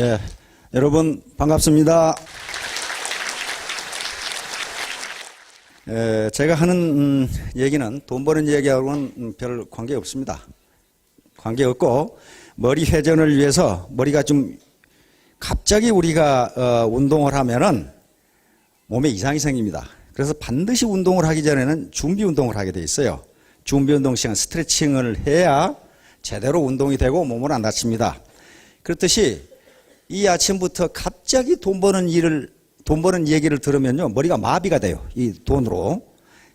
예, 여러분 반갑습니다. 제가 하는 얘기는 돈 버는 얘기하고는 별 관계 없습니다. 관계 없고 머리 회전을 위해서 머리가 좀 갑자기 우리가 운동을 하면은 몸에 이상이 생깁니다. 그래서 반드시 운동을 하기 전에는 준비 운동을 하게 돼 있어요. 준비 운동 시간 스트레칭을 해야 제대로 운동이 되고 몸을 안 다칩니다. 그렇듯이 이 아침부터 갑자기 돈 버는 얘기를 들으면요, 머리가 마비가 돼요. 이 돈으로.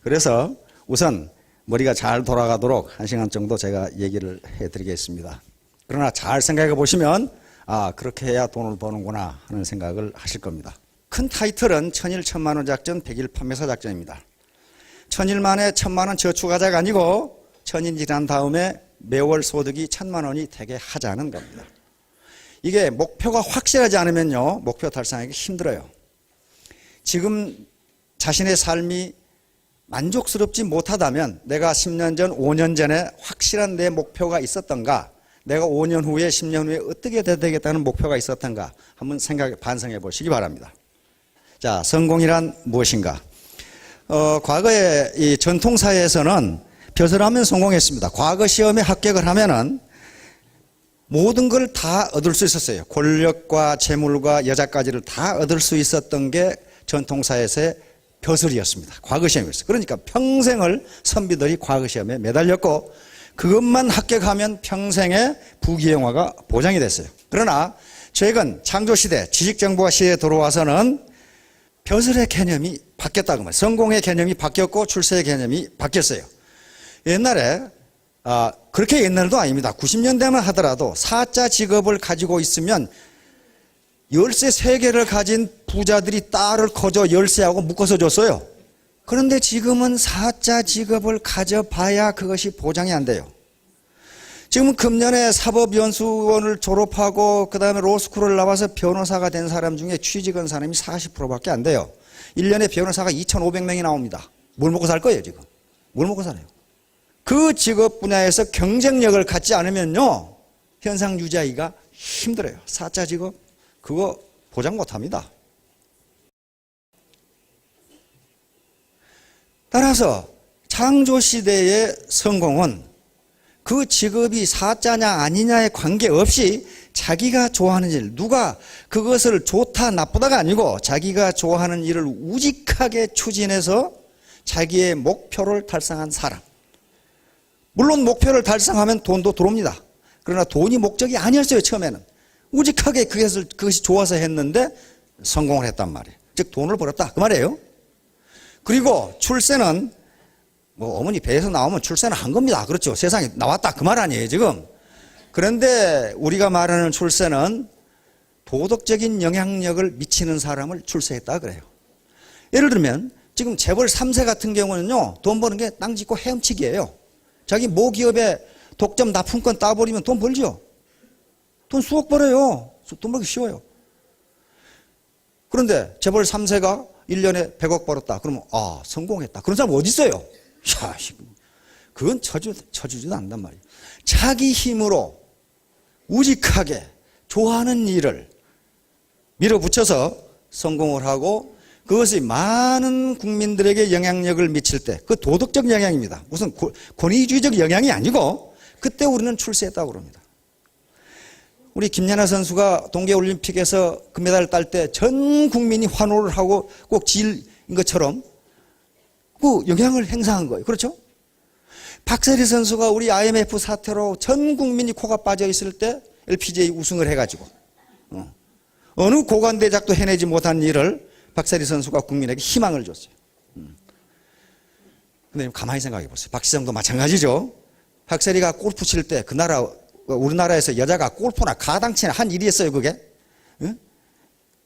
그래서 우선 머리가 잘 돌아가도록 1시간 정도 제가 얘기를 해드리겠습니다. 그러나 잘 생각해 보시면, 아, 그렇게 해야 돈을 버는구나 하는 생각을 하실 겁니다. 큰 타이틀은 천일 천만원 작전, 백일 판매사 작전입니다. 천일 만에 1,000만원 저축하자가 아니고 천일 지난 다음에 매월 소득이 1,000만원이 되게 하자는 겁니다. 이게 목표가 확실하지 않으면요, 목표 달성하기 힘들어요. 지금 자신의 삶이 만족스럽지 못하다면 내가 10년 전, 5년 전에 확실한 내 목표가 있었던가, 내가 5년 후에, 10년 후에 어떻게 돼야 되겠다는 목표가 있었던가 한번 반성해 보시기 바랍니다. 자, 성공이란 무엇인가? 과거에 이 전통사회에서는 벼슬 하면 성공했습니다. 과거 시험에 합격을 하면은 모든 걸 다 얻을 수 있었어요. 권력과 재물과 여자까지를 다 얻을 수 있었던 게 전통사회에서의 벼슬이었습니다. 과거 시험이었어요. 그러니까 평생을 선비들이 과거 시험에 매달렸고 그것만 합격하면 평생의 부귀영화가 보장이 됐어요. 그러나 최근 창조시대, 지식정보화 시대에 들어와서는 벼슬의 개념이 바뀌었다고 말해요. 성공의 개념이 바뀌었고 출세의 개념이 바뀌었어요. 옛날에 그렇게 옛날도 아닙니다. 90년대만 하더라도 사자 직업을 가지고 있으면 열쇠 3개를 가진 부자들이 딸을 거저 열쇠하고 묶어서 줬어요. 그런데 지금은 사자 직업을 가져봐야 그것이 보장이 안 돼요. 지금은 금년에 사법연수원을 졸업하고 그 다음에 로스쿨을 나와서 변호사가 된 사람 중에 취직한 사람이 40%밖에 안 돼요. 1년에 변호사가 2,500명이 나옵니다. 뭘 먹고 살 거예요, 지금? 뭘 먹고 살아요? 그 직업 분야에서 경쟁력을 갖지 않으면요, 현상 유지하기가 힘들어요. 사자 직업, 그거 보장 못 합니다. 따라서 창조시대의 성공은 그 직업이 사자냐 아니냐에 관계없이 자기가 좋아하는 일, 누가 그것을 좋다 나쁘다가 아니고 자기가 좋아하는 일을 우직하게 추진해서 자기의 목표를 달성한 사람. 물론 목표를 달성하면 돈도 들어옵니다. 그러나 돈이 목적이 아니었어요, 처음에는. 우직하게 그것이 좋아서 했는데 성공을 했단 말이에요. 즉 돈을 벌었다, 그 말이에요. 그리고 출세는 뭐 어머니 배에서 나오면 출세는 한 겁니다. 그렇죠. 세상에 나왔다, 그 말 아니에요, 지금. 그런데 우리가 말하는 출세는 도덕적인 영향력을 미치는 사람을 출세했다 그래요. 예를 들면 지금 재벌 3세 같은 경우는요, 돈 버는 게 땅 짓고 헤엄치기예요. 자기 모기업에 독점 납품권 따버리면 돈 벌죠. 돈 수억 벌어요. 돈 벌기 쉬워요. 그런데 재벌 3세가 1년에 100억 벌었다. 그러면 성공했다. 그런 사람 어디 있어요? 야, 그건 쳐주지도 않는단 말이에요. 자기 힘으로 우직하게 좋아하는 일을 밀어붙여서 성공을 하고 그것이 많은 국민들에게 영향력을 미칠 때, 그 도덕적 영향입니다. 무슨 권위주의적 영향이 아니고 그때 우리는 출세했다고 그럽니다. 우리 김연아 선수가 동계올림픽에서 금메달을 딸 때 전 국민이 환호를 하고 꼭 지일인 것처럼 그 영향을 행사한 거예요. 그렇죠? 박세리 선수가 우리 IMF 사태로 전 국민이 코가 빠져 있을 때 LPGA 우승을 해가지고 어느 고관대작도 해내지 못한 일을 박세리 선수가 국민에게 희망을 줬어요. 근데 가만히 생각해 보세요. 박시성도 마찬가지죠. 박세리가 골프 칠 때 우리나라에서 여자가 골프나 가당치나 한 일이었어요, 그게? 응?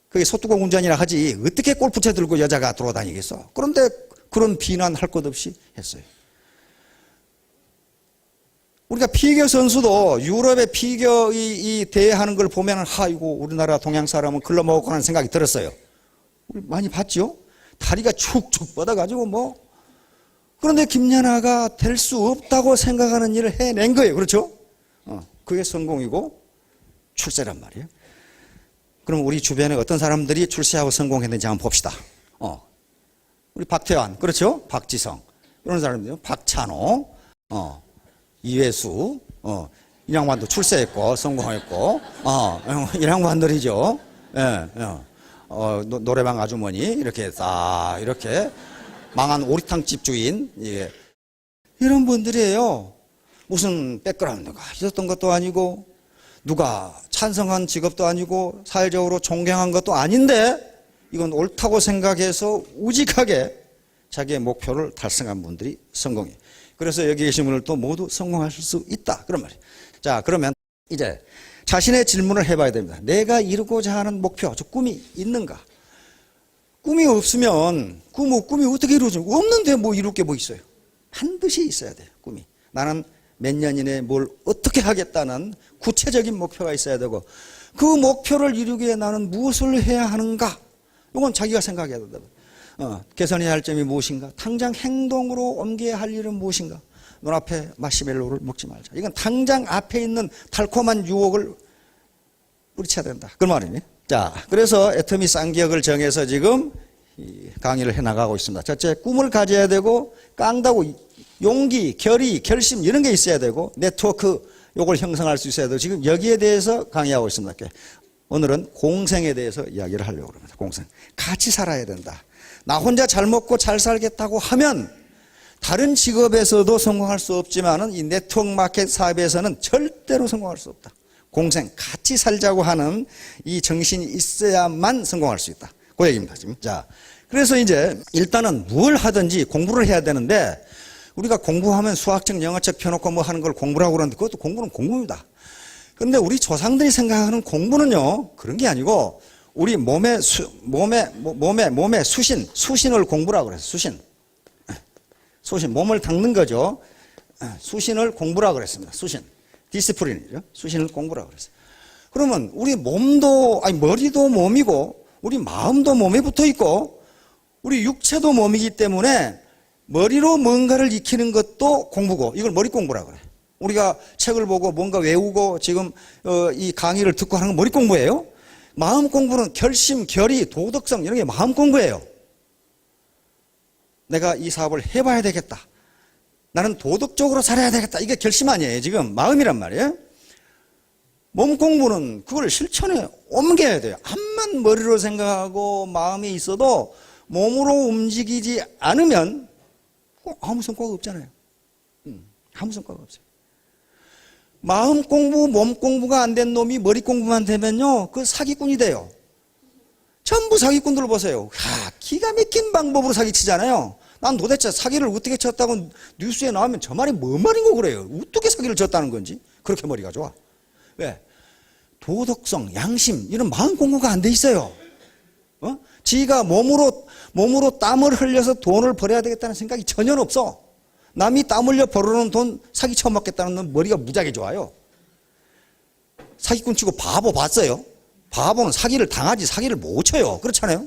그게 소뚜껑 운전이라 하지 어떻게 골프채 들고 여자가 돌아다니겠어? 그런데 그런 비난할 것 없이 했어요. 우리가 피겨 선수도 유럽의 피겨 이 대회하는 걸 보면 이거 우리나라 동양 사람은 글러먹었구나 하는 생각이 들었어요. 우리 많이 봤죠? 다리가 축축 뻗어가지고 뭐. 그런데 김연아가 될 수 없다고 생각하는 일을 해낸 거예요. 그렇죠? 그게 성공이고 출세란 말이에요. 그럼 우리 주변에 어떤 사람들이 출세하고 성공했는지 한번 봅시다. 우리 박태환, 그렇죠? 박지성, 이런 사람들, 박찬호, 이회수, 이 양반도 출세했고, 성공했고, 이 양반들이죠. 예, 노래방 아주머니, 이렇게 딱, 이렇게 망한 오리탕집 주인, 예. 이런 분들이에요. 무슨 백그라운드가 있었던 것도 아니고, 누가 찬성한 직업도 아니고, 사회적으로 존경한 것도 아닌데, 이건 옳다고 생각해서 우직하게 자기의 목표를 달성한 분들이 성공해요. 그래서 여기 계신 분들도 모두 성공하실 수 있다. 그런 말이에요. 자, 그러면 이제 자신의 질문을 해봐야 됩니다. 내가 이루고자 하는 목표, 저 꿈이 있는가? 꿈이 없으면 꿈이 어떻게 이루어져? 없는데 뭐 이룰 게 뭐 있어요? 반드시 있어야 돼요. 꿈이. 나는 몇 년 이내에 뭘 어떻게 하겠다는 구체적인 목표가 있어야 되고 그 목표를 이루기 위해 나는 무엇을 해야 하는가? 이건 자기가 생각해야 된다. 개선해야 할 점이 무엇인가? 당장 행동으로 옮겨야 할 일은 무엇인가? 눈앞에 마시멜로를 먹지 말자. 이건 당장 앞에 있는 달콤한 유혹을 뿌리쳐야 된다. 그 말이네. 자, 그래서 애터미 쌍기역을 정해서 지금 강의를 해나가고 있습니다. 첫째, 꿈을 가져야 되고 깡다고 용기, 결의, 결심 이런 게 있어야 되고 네트워크 요걸 형성할 수 있어야 되고 지금 여기에 대해서 강의하고 있습니다. 오늘은 공생에 대해서 이야기를 하려고 합니다. 공생. 같이 살아야 된다. 나 혼자 잘 먹고 잘 살겠다고 하면 다른 직업에서도 성공할 수 없지만은 이 네트워크 마켓 사업에서는 절대로 성공할 수 없다. 공생, 같이 살자고 하는 이 정신이 있어야만 성공할 수 있다. 그 얘기입니다, 지금. 자, 그래서 이제 일단은 뭘 하든지 공부를 해야 되는데 우리가 공부하면 수학적, 영어적 펴놓고 뭐 하는 걸 공부라고 그러는데 그것도 공부는 공부입니다. 근데 우리 조상들이 생각하는 공부는요, 그런 게 아니고 우리 몸의 수신을 공부라고 그래서 수신, 몸을 닦는 거죠. 수신을 공부라고 그랬습니다. 수신. 디스플린이죠. 수신을 공부라고 그랬어요. 그러면 우리 몸도, 머리도 몸이고, 우리 마음도 몸에 붙어 있고, 우리 육체도 몸이기 때문에 머리로 뭔가를 익히는 것도 공부고, 이걸 머리 공부라고 그래요. 우리가 책을 보고 뭔가 외우고 지금 이 강의를 듣고 하는 건 머리 공부예요. 마음 공부는 결심, 결의, 도덕성 이런 게 마음 공부예요. 내가 이 사업을 해봐야 되겠다. 나는 도덕적으로 살아야 되겠다. 이게 결심 아니에요. 지금 마음이란 말이에요. 몸 공부는 그걸 실천에 옮겨야 돼요. 암만 머리로 생각하고 마음이 있어도 몸으로 움직이지 않으면 아무 성과가 없잖아요. 아무 성과가 없어요. 마음 공부, 몸 공부가 안 된 놈이 머리 공부만 되면요, 그 사기꾼이 돼요. 전부 사기꾼들 보세요. 기가 막힌 방법으로 사기치잖아요. 난 도대체 사기를 어떻게 쳤다고 뉴스에 나오면 저 말이 뭔 말인고 그래요. 어떻게 사기를 쳤다는 건지. 그렇게 머리가 좋아. 왜? 도덕성, 양심 이런 마음 공부가 안 돼 있어요. 지가 몸으로 땀을 흘려서 돈을 벌어야 되겠다는 생각이 전혀 없어. 남이 땀 흘려 벌어놓은 돈 사기 쳐먹겠다는 건 머리가 무지하게 좋아요. 사기꾼 치고 바보 봤어요? 바보는 사기를 당하지 사기를 못 쳐요. 그렇잖아요.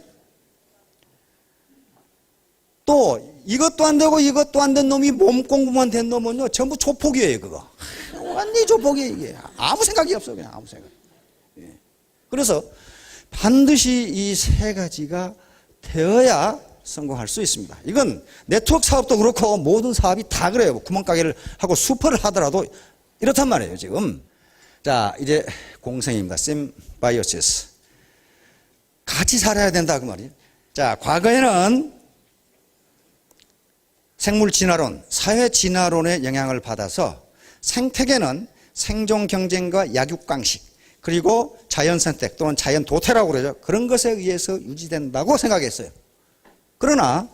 또 이것도 안 되고 이것도 안 된 놈이 몸 공부만 된 놈은요 전부 조폭이에요. 그거 완전히 조폭이에요. 이게 아무 생각이 없어요. 그냥 아무 생각. 그래서 반드시 이 세 가지가 되어야 성공할 수 있습니다. 이건 네트워크 사업도 그렇고 모든 사업이 다 그래요. 구멍가게를 하고 슈퍼를 하더라도 이렇단 말이에요. 지금. 자, 이제 공생입니다. 심바이오시스. 같이 살아야 된다 그 말이에요. 자, 과거에는 생물진화론, 사회진화론의 영향을 받아서 생태계는 생존 경쟁과 약육강식 그리고 자연선택 또는 자연도태라고 그러죠. 그런 것에 의해서 유지된다고 생각했어요. 그러나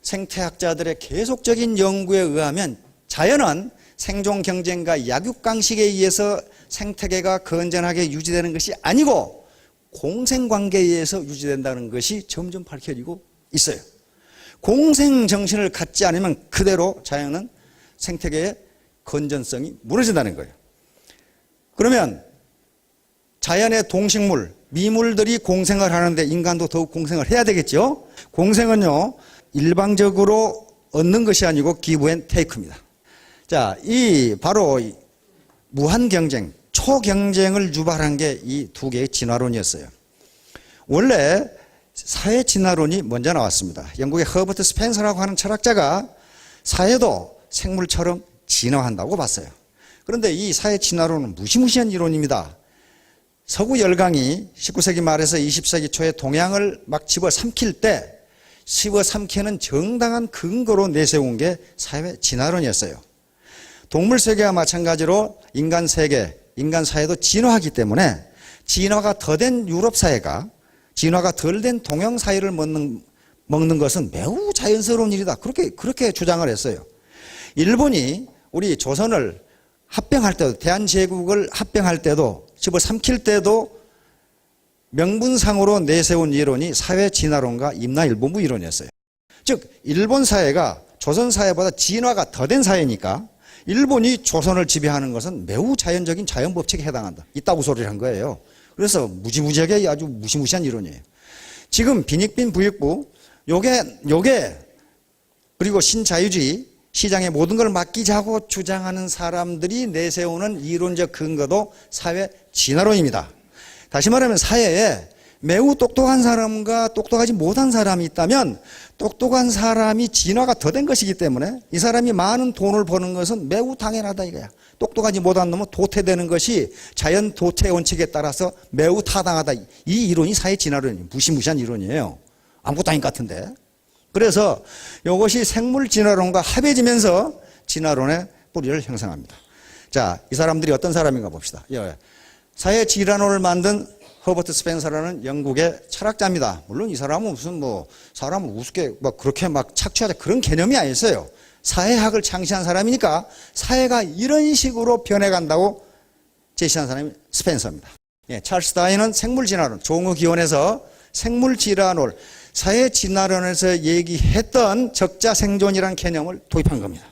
생태학자들의 계속적인 연구에 의하면 자연은 생존 경쟁과 약육강식에 의해서 생태계가 건전하게 유지되는 것이 아니고 공생관계에 의해서 유지된다는 것이 점점 밝혀지고 있어요. 공생정신을 갖지 않으면 그대로 자연은 생태계의 건전성이 무너진다는 거예요. 그러면 자연의 동식물, 미물들이 공생을 하는데 인간도 더욱 공생을 해야 되겠죠. 공생은요 일방적으로 얻는 것이 아니고 기브 앤 테이크입니다. 자, 이 바로 무한 경쟁, 초경쟁을 유발한 게 이 두 개의 진화론이었어요. 원래 사회 진화론이 먼저 나왔습니다. 영국의 허버트 스펜서라고 하는 철학자가 사회도 생물처럼 진화한다고 봤어요. 그런데 이 사회 진화론은 무시무시한 이론입니다. 서구 열강이 19세기 말에서 20세기 초에 동양을 막 집어삼킬 때 집어삼키는 정당한 근거로 내세운 게 사회 진화론이었어요. 동물 세계와 마찬가지로 인간 세계, 인간 사회도 진화하기 때문에 진화가 더 된 유럽 사회가 진화가 덜 된 동양 사회를 먹는 것은 매우 자연스러운 일이다. 그렇게 주장을 했어요. 일본이 우리 조선을 합병할 때도, 대한제국을 합병할 때도, 집어삼킬 때도 명분상으로 내세운 이론이 사회 진화론과 임나일본부 이론이었어요. 즉 일본 사회가 조선 사회보다 진화가 더 된 사회니까 일본이 조선을 지배하는 것은 매우 자연적인 자연법칙에 해당한다. 이따구 소리를 한 거예요. 그래서 무지무지하게 아주 무시무시한 이론이에요. 지금 빈익빈 부익부 요게 그리고 신자유주의 시장의 모든 걸 맡기자고 주장하는 사람들이 내세우는 이론적 근거도 사회 진화론입니다. 다시 말하면 사회에 매우 똑똑한 사람과 똑똑하지 못한 사람이 있다면 똑똑한 사람이 진화가 더 된 것이기 때문에 이 사람이 많은 돈을 버는 것은 매우 당연하다 이거야. 똑똑하지 못한 놈은 도태되는 것이 자연 도태 원칙에 따라서 매우 타당하다. 이 이론이 사회 진화론이에요. 무시무시한 이론이에요. 아무것도 아닌 것 같은데. 그래서 이것이 생물 진화론과 합해지면서 진화론의 뿌리를 형성합니다. 자, 이 사람들이 어떤 사람인가 봅시다. 사회 진화론을 만든 허버트 스펜서라는 영국의 철학자입니다. 물론 이 사람은 무슨 사람을 우습게 그렇게 착취하자 그런 개념이 아니었어요. 사회학을 창시한 사람이니까 사회가 이런 식으로 변해간다고 제시한 사람이 스펜서입니다. 찰스 다윈은 생물진화론, 종의기원에서 생물진화론, 사회진화론에서 얘기했던 적자생존이라는 개념을 도입한 겁니다.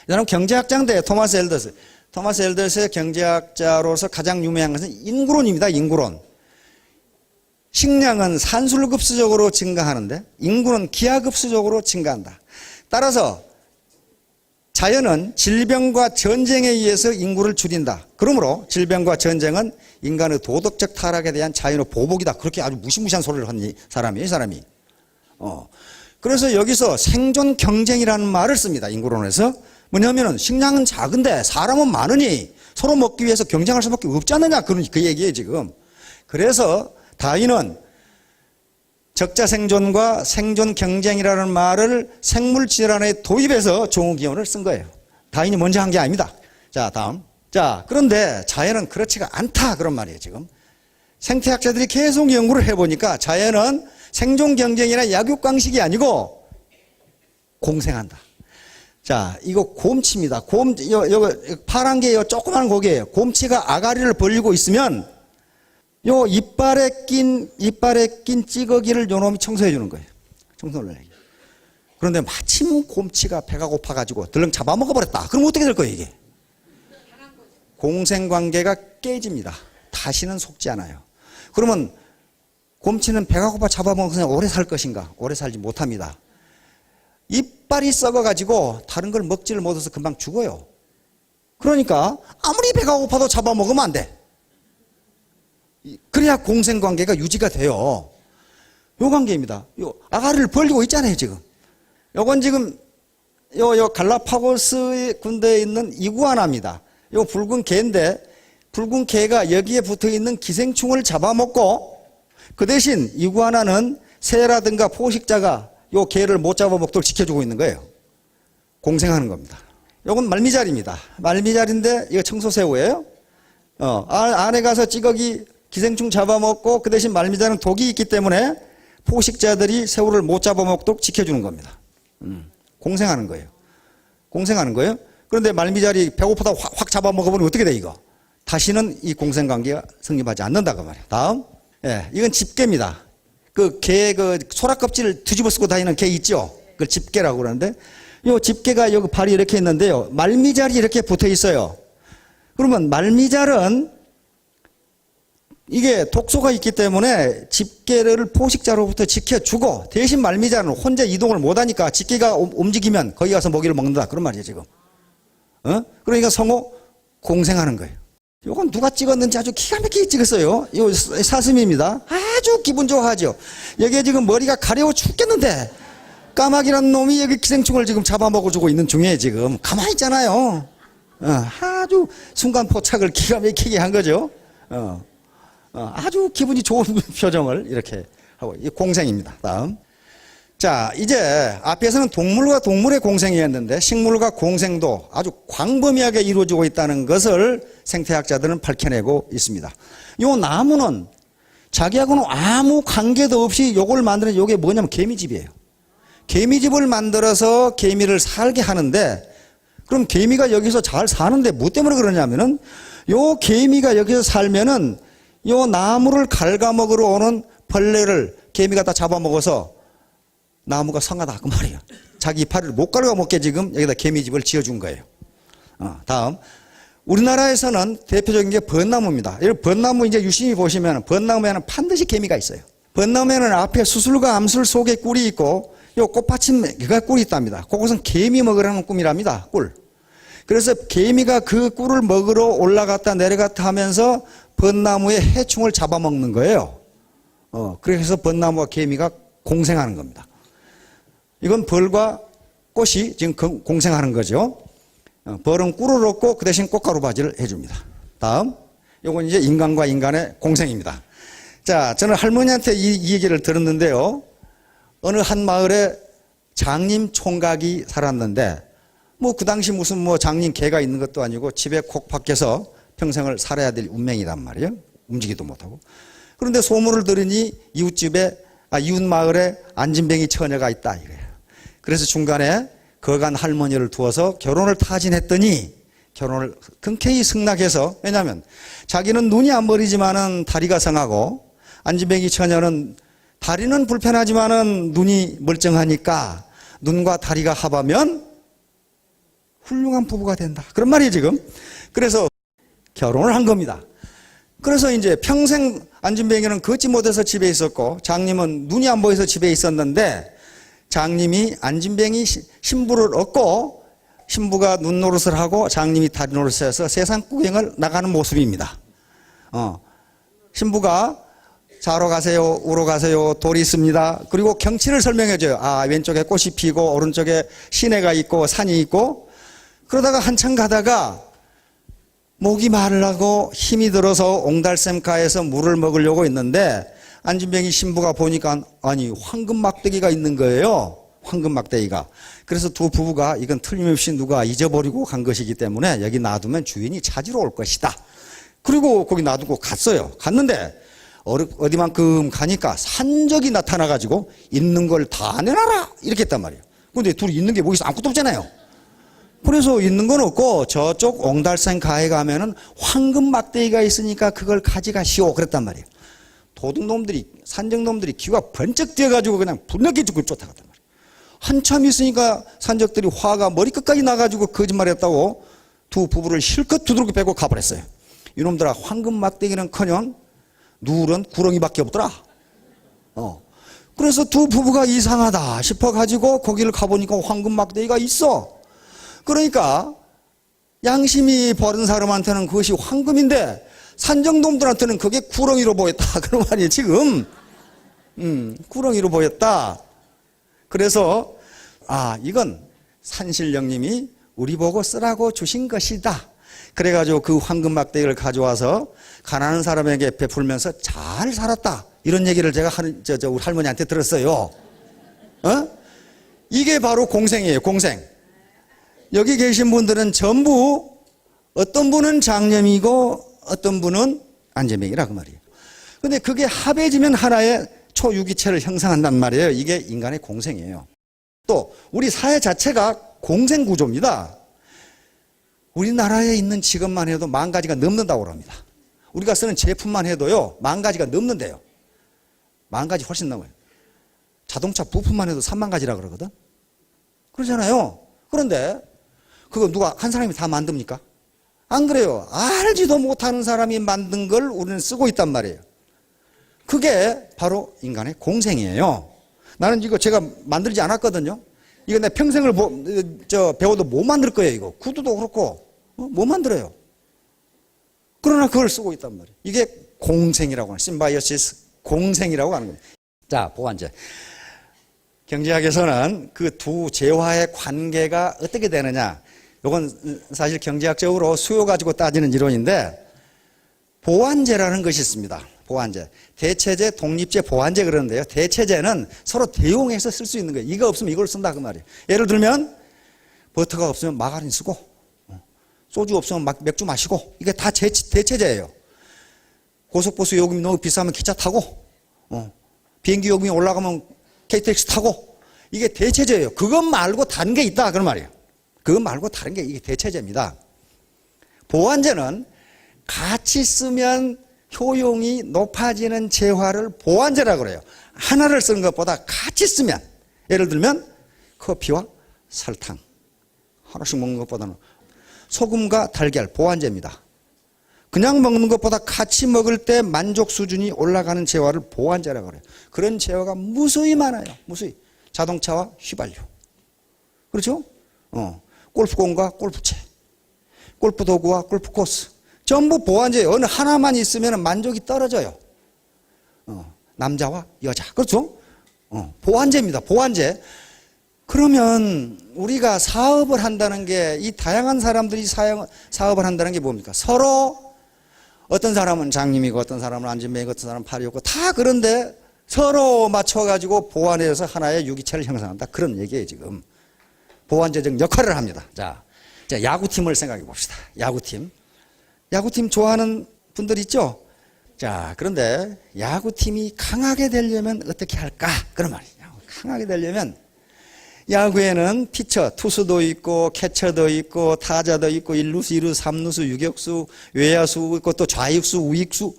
이 사람은 경제학자인데 토마스 엘더스. 토마스 엘더스의 경제학자로서 가장 유명한 것은 인구론입니다. 인구론. 식량은 산술급수적으로 증가하는데 인구는 기하급수적으로 증가한다. 따라서 자연은 질병과 전쟁에 의해서 인구를 줄인다. 그러므로 질병과 전쟁은 인간의 도덕적 타락에 대한 자연의 보복이다. 그렇게 아주 무시무시한 소리를 한 사람이에요, 이 사람이. 그래서 여기서 생존 경쟁이라는 말을 씁니다. 인구론에서. 뭐냐면은 식량은 작은데 사람은 많으니 서로 먹기 위해서 경쟁할 수밖에 없지 않느냐. 그 얘기예요, 지금. 그래서 다윈은 적자생존과 생존 경쟁이라는 말을 생물질환에 도입해서 종의기원을 쓴 거예요. 다윈이 먼저 한 게 아닙니다. 자, 다음. 자, 그런데 자연은 그렇지가 않다. 그런 말이에요, 지금. 생태학자들이 계속 연구를 해보니까 자연은 생존 경쟁이나 약육강식이 아니고 공생한다. 자, 이거 곰치입니다. 요거 파란 게 조그만 고개예요. 곰치가 아가리를 벌리고 있으면 요 이빨에 낀 찌꺼기를 요 놈이 청소해 주는 거예요. 청소를 해. 그런데 마침 곰치가 배가 고파가지고 들렁 잡아먹어버렸다. 그럼 어떻게 될 거예요, 이게? 공생관계가 깨집니다. 다시는 속지 않아요. 그러면 곰치는 배가 고파 잡아먹으면 오래 살 것인가? 오래 살지 못합니다. 이빨이 썩어가지고 다른 걸 먹지를 못해서 금방 죽어요. 그러니까 아무리 배가 고파도 잡아먹으면 안 돼. 그래야 공생관계가 유지가 돼요. 요 관계입니다. 요 아가리를 벌리고 있잖아요, 지금. 요건 지금 요 갈라파고스 군대에 있는 이구아나입니다. 요 붉은 개인데 붉은 개가 여기에 붙어 있는 기생충을 잡아먹고 그 대신 이구아나는 새라든가 포식자가 요 개를 못 잡아먹도록 지켜주고 있는 거예요. 공생하는 겁니다. 요건 말미잘입니다. 말미잘인데 이거 청소새우예요. 안에 가서 찌꺼기 기생충 잡아먹고 그 대신 말미잘은 독이 있기 때문에 포식자들이 새우를 못 잡아먹도록 지켜주는 겁니다. 공생하는 거예요. 공생하는 거예요. 그런데 말미잘이 배고프다 확 잡아먹어버리면 어떻게 돼, 이거? 다시는 이 공생관계가 성립하지 않는다고 말이에요. 다음. 이건 집게입니다. 그 개, 소라 껍질을 뒤집어 쓰고 다니는 개 있죠? 그걸 집게라고 그러는데, 요 집게가 여기 발이 이렇게 있는데요. 말미잘이 이렇게 붙어 있어요. 그러면 말미잘은 이게 독소가 있기 때문에 집게를 포식자로부터 지켜주고 대신 말미잘은 혼자 이동을 못하니까 집게가 움직이면 거기 가서 먹이를 먹는다. 그런 말이에요, 지금. 그러니까 성호 공생하는 거예요. 요건 누가 찍었는지 아주 기가 막히게 찍었어요. 이 사슴입니다. 아주 기분 좋아하죠. 여기에 지금 머리가 가려워 죽겠는데 까마귀라는 놈이 여기 기생충을 지금 잡아먹어주고 있는 중에 지금 가만히 있잖아요. 아주 순간 포착을 기가 막히게 한 거죠. 아주 기분이 좋은 표정을 이렇게 하고, 이 공생입니다. 다음. 자, 이제 앞에서는 동물과 동물의 공생이었는데 식물과 공생도 아주 광범위하게 이루어지고 있다는 것을 생태학자들은 밝혀내고 있습니다. 요 나무는 자기하고는 아무 관계도 없이 요걸 만드는 요게 뭐냐면 개미집이에요. 개미집을 만들어서 개미를 살게 하는데, 그럼 개미가 여기서 잘 사는데 뭐 때문에 그러냐면은 요 개미가 여기서 살면은 요 나무를 갉아먹으러 오는 벌레를 개미가 다 잡아먹어서 나무가 성하다 그 말이에요. 자기 이파리를 못 갉아먹게 지금 여기다 개미집을 지어준 거예요. 다음. 우리나라에서는 대표적인 게 벚나무입니다. 이 벚나무 이제 유심히 보시면 벚나무에는 반드시 개미가 있어요. 벚나무에는 앞에 수술과 암술 속에 꿀이 있고 요 꽃받침개가 꿀이 있답니다. 그것은 개미 먹으라는 꿈이랍니다. 꿀. 그래서 개미가 그 꿀을 먹으러 올라갔다 내려갔다 하면서 벚나무의 해충을 잡아먹는 거예요. 그래서 벚나무와 개미가 공생하는 겁니다. 이건 벌과 꽃이 지금 공생하는 거죠. 벌은 꿀을 얻고 그 대신 꽃가루 바지를 해줍니다. 다음. 이건 이제 인간과 인간의 공생입니다. 자, 저는 할머니한테 이 얘기를 들었는데요. 어느 한 마을에 장님 총각이 살았는데, 뭐 그 당시 무슨 뭐 장님 개가 있는 것도 아니고 집에 콕 박혀서 평생을 살아야 될 운명이란 말이에요. 움직이도 못하고. 그런데 소문을 들으니 이웃 마을에 안진뱅이 처녀가 있다 이래요. 그래서 중간에 거간 할머니를 두어서 결혼을 타진했더니 결혼을 흔쾌히 승낙해서, 왜냐하면 자기는 눈이 안 버리지만은 다리가 성하고 안진뱅이 처녀는 다리는 불편하지만은 눈이 멀쩡하니까 눈과 다리가 합하면 훌륭한 부부가 된다. 그런 말이에요, 지금. 그래서 결혼을 한 겁니다. 그래서 이제 평생 안진뱅이는 걷지 못해서 집에 있었고 장님은 눈이 안 보여서 집에 있었는데, 장님이 안진뱅이 신부를 얻고 신부가 눈 노릇을 하고 장님이 다리 노릇을 해서 세상 구경을 나가는 모습입니다. 신부가 좌로 가세요, 우로 가세요, 돌이 있습니다. 그리고 경치를 설명해줘요. 왼쪽에 꽃이 피고 오른쪽에 시내가 있고 산이 있고. 그러다가 한참 가다가 목이 마르려고 힘이 들어서 옹달샘가에서 물을 먹으려고 했는데 안진뱅이 신부가 보니까 아니 황금 막대기가 있는 거예요. 황금 막대기가. 그래서 두 부부가 이건 틀림없이 누가 잊어버리고 간 것이기 때문에 여기 놔두면 주인이 찾으러 올 것이다. 그리고 거기 놔두고 갔어요. 갔는데 어디만큼 가니까 산적이 나타나가지고 있는 걸 다 내놔라 이렇게 했단 말이에요. 근데 둘이 있는 게 뭐 있어? 아무것도 없잖아요. 그래서 있는 건 없고 저쪽 옹달산 가에 가면은 황금 막대기가 있으니까 그걸 가져가시오 그랬단 말이에요. 도둑놈들이, 산적놈들이 기가 번쩍 뛰어가지고 그냥 불나게 죽고 쫓아갔단 말이에요. 한참 있으니까 산적들이 화가 머리끝까지 나가지고 거짓말했다고 두 부부를 실컷 두들겨 패고 가버렸어요. 이놈들아, 황금 막대기는커녕 누런 구렁이밖에 없더라. 그래서 두 부부가 이상하다 싶어가지고 거기를 가보니까 황금 막대기가 있어. 그러니까 양심이 버른 사람한테는 그것이 황금인데 산적놈들한테는 그게 구렁이로 보였다. 그런 말이에요, 지금. 구렁이로 보였다. 그래서, 이건 산신령님이 우리 보고 쓰라고 주신 것이다. 그래가지고 그 황금 막대기를 가져와서 가난한 사람에게 베풀면서 잘 살았다. 이런 얘기를 제가 우리 할머니한테 들었어요. 이게 바로 공생이에요, 공생. 여기 계신 분들은 전부 어떤 분은 장염이고 어떤 분은 안진뱅이라 그 말이에요. 근데 그게 합해지면 하나의 초유기체를 형성한단 말이에요. 이게 인간의 공생이에요. 또 우리 사회 자체가 공생 구조입니다. 우리나라에 있는 직업만 해도 10,000가지가 넘는다고 합니다. 우리가 쓰는 제품만 해도요 10,000가지가 넘는데요. 10,000가지 훨씬 넘어요. 자동차 부품만 해도 30,000가지라 그러거든. 그러잖아요. 그런데 그거 누가 한 사람이 다 만듭니까? 안 그래요. 알지도 못하는 사람이 만든 걸 우리는 쓰고 있단 말이에요. 그게 바로 인간의 공생이에요. 나는 이거 제가 만들지 않았거든요. 이거 내 평생을 배워도 못 만들 거예요. 이거 구두도 그렇고 못 만들어요. 그러나 그걸 쓰고 있단 말이에요. 이게 공생이라고 하는, 심바이오시스 공생이라고 하는 겁니다. 자, 보완제. 경제학에서는 그 두 재화의 관계가 어떻게 되느냐. 이건 사실 경제학적으로 수요 가지고 따지는 이론인데, 보완제라는 것이 있습니다. 보완제. 대체제, 독립제, 보완제 그러는데요. 대체제는 서로 대용해서 쓸 수 있는 거예요. 이거 없으면 이걸 쓴다 그 말이에요. 예를 들면 버터가 없으면 마가린 쓰고, 소주 없으면 맥주 마시고, 이게 다 대체제예요. 고속버스 요금이 너무 비싸면 기차 타고, 비행기 요금이 올라가면 KTX 타고, 이게 대체제예요. 그것 말고 다른 게 있다 그런 말이에요. 그것 말고 다른 게 이게 대체제입니다. 보완제는 같이 쓰면 효용이 높아지는 재화를 보완제라고 그래요. 하나를 쓰는 것보다 같이 쓰면, 예를 들면 커피와 설탕 하나씩 먹는 것보다는, 소금과 달걀 보완제입니다. 그냥 먹는 것보다 같이 먹을 때 만족 수준이 올라가는 재화를 보완제라고 그래요. 그런 재화가 무수히 많아요. 무수히. 자동차와 휘발유. 그렇죠? 골프공과 골프채, 골프 도구와 골프 코스. 전부 보완제예요. 어느 하나만 있으면 만족이 떨어져요. 남자와 여자. 그렇죠? 보완제입니다. 보완제. 그러면 우리가 사업을 한다는 게, 이 다양한 사람들이 사업을 한다는 게 뭡니까? 서로 어떤 사람은 장님이고 어떤 사람은 안진뱅이고 어떤 사람은 팔이었고 다 그런데 서로 맞춰가지고 보완해서 하나의 유기체를 형성한다. 그런 얘기예요 지금. 보완제적 역할을 합니다. 자, 야구팀을 생각해 봅시다. 야구팀 좋아하는 분들 있죠? 자, 그런데 야구팀이 강하게 되려면 어떻게 할까? 그런 말이에요. 강하게 되려면 야구에는 피처, 투수도 있고 캐쳐도 있고 타자도 있고 1루수, 2루수, 3루수, 유격수, 외야수 있고 또 좌익수, 우익수.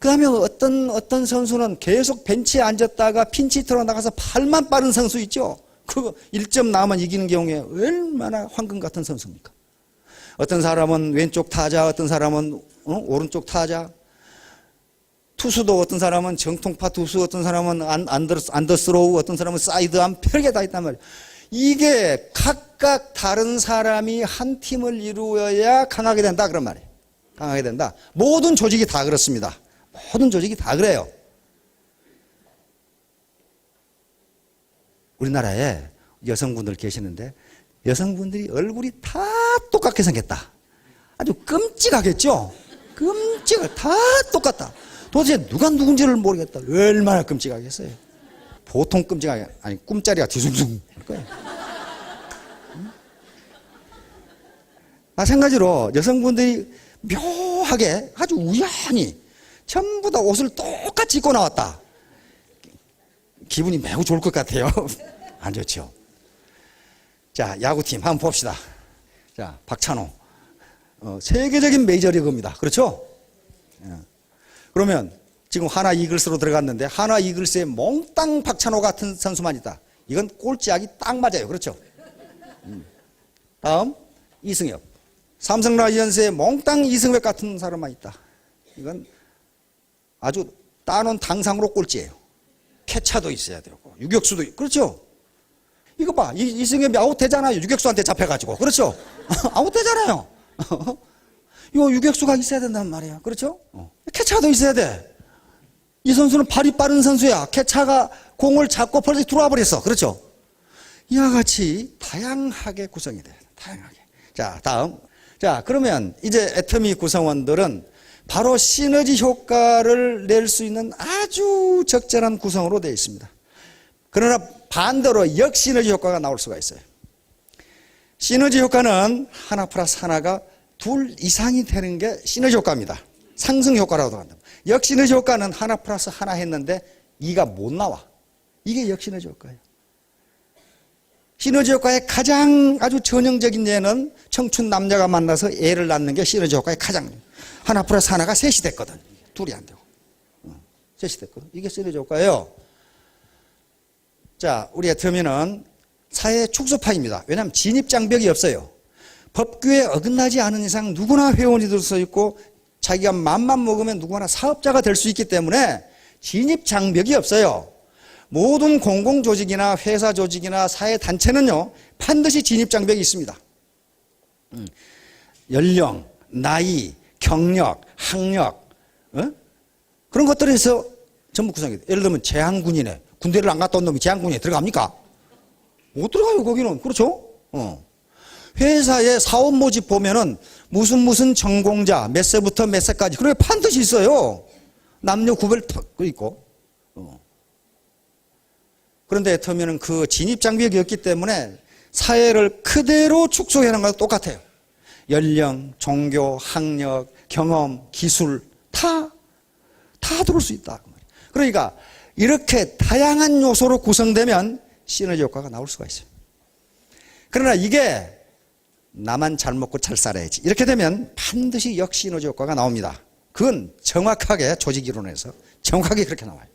그 다음에 어떤 선수는 계속 벤치에 앉았다가 핀치히터로 나가서 팔만 빠른 선수 있죠? 그거 1점 나오면 이기는 경우에 얼마나 황금 같은 선수입니까? 어떤 사람은 왼쪽 타자, 어떤 사람은 오른쪽 타자. 투수도 어떤 사람은 정통파 투수, 어떤 사람은 안더스로우, 어떤 사람은 사이드암, 별게 다 있단 말이에요. 이게 각각 다른 사람이 한 팀을 이루어야 강하게 된다 그런 말이에요. 강하게 된다. 모든 조직이 다 그렇습니다. 모든 조직이 다 그래요. 우리나라에 여성분들 계시는데 여성분들이 얼굴이 다 똑같게 생겼다. 아주 끔찍하겠죠? 다 똑같다. 도대체 누가 누군지를 모르겠다. 얼마나 끔찍하겠어요. 보통 끔찍하게, 아니 꿈자리가 뒤숭숭 할 거예요. 마찬가지로 여성분들이 묘하게 아주 우연히 전부 다 옷을 똑같이 입고 나왔다. 기분이 매우 좋을 것 같아요. 안 좋죠. 자, 야구팀 한번 봅시다. 자, 박찬호. 세계적인 메이저리그입니다. 그렇죠? 그러면 지금 하나 이글스로 들어갔는데 하나 이글스에 몽땅 박찬호 같은 선수만 있다. 이건 꼴찌하기 딱 맞아요. 그렇죠? 다음 이승엽. 삼성 라이언스에 몽땅 이승엽 같은 사람만 있다. 이건 아주 따놓은 당상으로 꼴찌예요. 캐차도 있어야 되고 유격수도 있고. 그렇죠? 이거 봐. 이승엽이 아웃되잖아요. 유격수한테 잡혀가지고. 그렇죠? 아웃되잖아요. 요 유격수가 있어야 된단 말이야. 그렇죠? 캐차도 있어야 돼. 이 선수는 발이 빠른 선수야. 캐차가 공을 잡고 벌써 들어와 버렸어. 그렇죠? 이와 같이 다양하게 구성이 돼요. 다양하게. 자, 다음. 자, 그러면 이제 애터미 구성원들은 바로 시너지 효과를 낼 수 있는 아주 적절한 구성으로 되어 있습니다. 그러나 반대로 역시너지 효과가 나올 수가 있어요. 시너지 효과는 하나 플러스 하나가 둘 이상이 되는 게 시너지 효과입니다. 상승 효과라고 한다. 역시너지 효과는 하나 플러스 하나 했는데 2가 못 나와. 이게 역시너지 효과예요. 시너지 효과의 가장 아주 전형적인 예는 청춘 남녀가 만나서 애를 낳는 게 시너지 효과의 가장. 하나 플러스 하나가 셋이 됐거든. 둘이 안 되고. 셋이 됐거든. 이게 시너지 효과예요. 자, 우리 애터미는 사회 축소파입니다. 왜냐하면 진입장벽이 없어요. 법규에 어긋나지 않은 이상 누구나 회원이 될 수 있고 자기가 맘만 먹으면 누구나 사업자가 될 수 있기 때문에 진입장벽이 없어요. 모든 공공조직이나 회사 조직이나 사회단체는요 반드시 진입장벽이 있습니다. 연령, 나이, 경력, 학력, 그런 것들에서 전부 구성이 돼요. 예를 들면 제한군이네. 군대를 안 갔다 온 놈이 제한군에 들어갑니까? 못 들어가요, 거기는. 그렇죠? 회사의 사업 모집 보면은 무슨 전공자, 몇 세부터 몇 세까지. 그게 반드시 있어요. 남녀 구별 있고. 그런데 애터미는 그 진입장벽이 없기 때문에 사회를 그대로 축소해놓은 것과 똑같아요. 연령, 종교, 학력, 경험, 기술 다 들어올 수 있다. 그러니까 이렇게 다양한 요소로 구성되면 시너지 효과가 나올 수가 있어요. 그러나 이게 나만 잘 먹고 잘 살아야지 이렇게 되면 반드시 역시너지 효과가 나옵니다. 그건 정확하게 조직이론에서 정확하게 그렇게 나와요.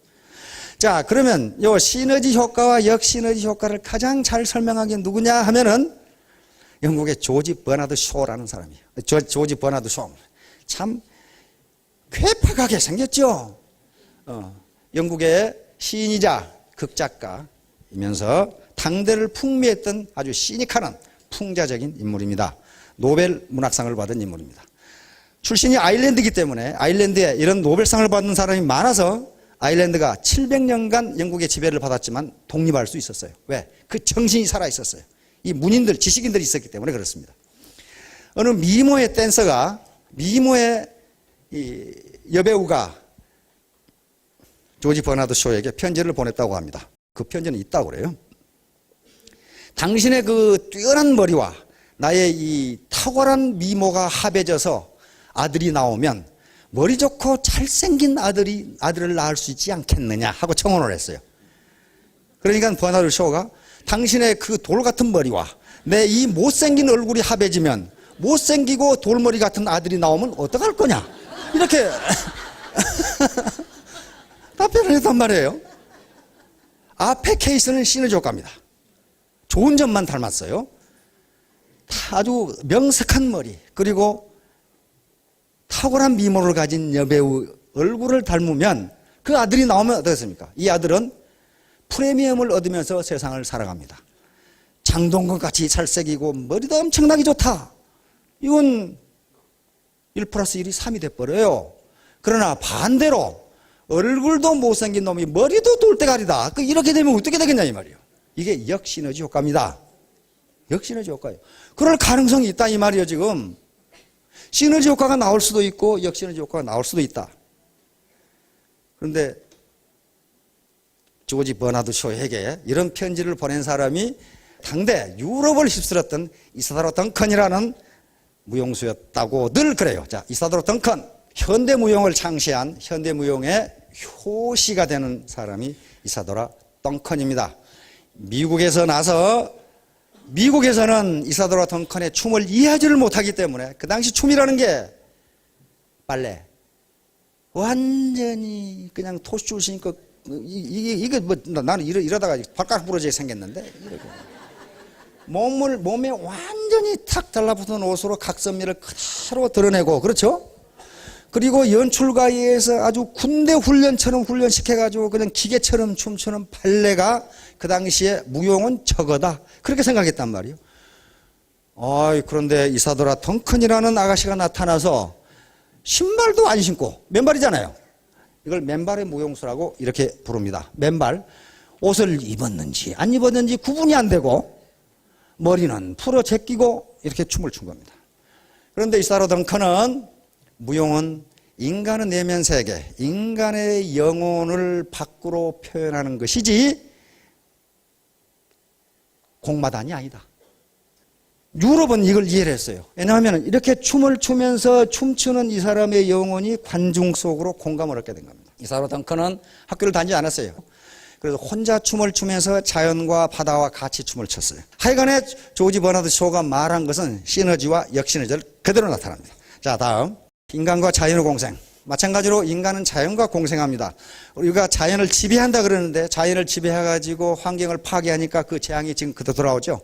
자, 그러면 요 시너지 효과와 역시너지 효과를 가장 잘 설명한 게 누구냐 하면은 영국의 조지 버나드 쇼라는 사람이에요. 조지 버나드 쇼. 참 괴팍하게 생겼죠. 영국의 시인이자 극작가이면서 당대를 풍미했던 아주 시닉한 풍자적인 인물입니다. 노벨 문학상을 받은 인물입니다. 출신이 아일랜드이기 때문에 아일랜드에 이런 노벨상을 받는 사람이 많아서 아일랜드가 700년간 영국의 지배를 받았지만 독립할 수 있었어요. 왜? 그 정신이 살아있었어요. 이 문인들, 지식인들이 있었기 때문에 그렇습니다. 어느 미모의 댄서가, 미모의 이 여배우가 조지 버나드 쇼에게 편지를 보냈다고 합니다. 그 편지는 있다고 그래요. 당신의 그 뛰어난 머리와 나의 이 탁월한 미모가 합해져서 아들이 나오면 머리 좋고 잘생긴 아들을 낳을 수 있지 않겠느냐 하고 청혼을 했어요. 그러니까 버나드 쇼가 당신의 그 돌 같은 머리와 내 이 못생긴 얼굴이 합해지면 못생기고 돌머리 같은 아들이 나오면 어떡할 거냐 이렇게 답변을 했단 말이에요. 앞에 케이스는 시너지 효과입니다. 좋은 점만 닮았어요. 아주 명석한 머리 그리고 탁월한 미모를 가진 여배우 얼굴을 닮으면 그 아들이 나오면 어떻습니까? 이 아들은 프리미엄을 얻으면서 세상을 살아갑니다. 장동건 같이 잘생기고 머리도 엄청나게 좋다. 이건 1 플러스 1이 3이 돼버려요. 그러나 반대로 얼굴도 못생긴 놈이 머리도 돌대가리다. 이렇게 되면 어떻게 되겠냐 이 말이에요. 이게 역시너지 효과입니다. 역시너지 효과예요. 그럴 가능성이 있다 이 말이에요 지금. 시너지 효과가 나올 수도 있고 역시너지 효과가 나올 수도 있다. 그런데 조지 버나드 쇼에게 이런 편지를 보낸 사람이 당대 유럽을 휩쓸었던 이사도로 덩컨이라는 무용수였다고 늘 그래요. 자, 이사도로 덩컨. 현대무용을 창시한 현대무용의 효시가 되는 사람이 이사도라 덩컨입니다. 미국에서 나서 미국에서는 이사도라 덩컨의 춤을 이해하지를 못하기 때문에 그 당시 춤이라는 게 발레 완전히 그냥 토슈 신고 이게 뭐 나는 이러다가 발가락 부러지게 생겼는데 몸에 완전히 탁 달라붙은 옷으로 각선미를 그대로 드러내고 그렇죠? 그리고 연출가에서 아주 군대 훈련처럼 훈련시켜가지고 그냥 기계처럼 춤추는 발레가 그 당시에 무용은 저거다 그렇게 생각했단 말이에요. 그런데 이사도라 덩컨이라는 아가씨가 나타나서 신발도 안 신고 맨발이잖아요. 이걸 맨발의 무용수라고 이렇게 부릅니다. 맨발. 옷을 입었는지 안 입었는지 구분이 안 되고 머리는 풀어 제끼고 이렇게 춤을 춘 겁니다. 그런데 이사도라 덩컨은 무용은 인간의 내면 세계, 인간의 영혼을 밖으로 표현하는 것이지 공마단이 아니다. 유럽은 이걸 이해를 했어요. 왜냐하면 이렇게 춤을 추면서 춤추는 이 사람의 영혼이 관중 속으로 공감을 얻게 된 겁니다. 이사도라 덩컨은 학교를 다니지 않았어요. 그래서 혼자 춤을 추면서 자연과 바다와 같이 춤을 췄어요. 하여간에 조지 버나드 쇼가 말한 것은 시너지와 역시너지를 그대로 나타납니다. 자, 다음. 인간과 자연의 공생. 마찬가지로 인간은 자연과 공생합니다. 우리가 자연을 지배한다 그러는데 자연을 지배해가지고 환경을 파괴하니까 그 재앙이 지금 그대로 돌아오죠.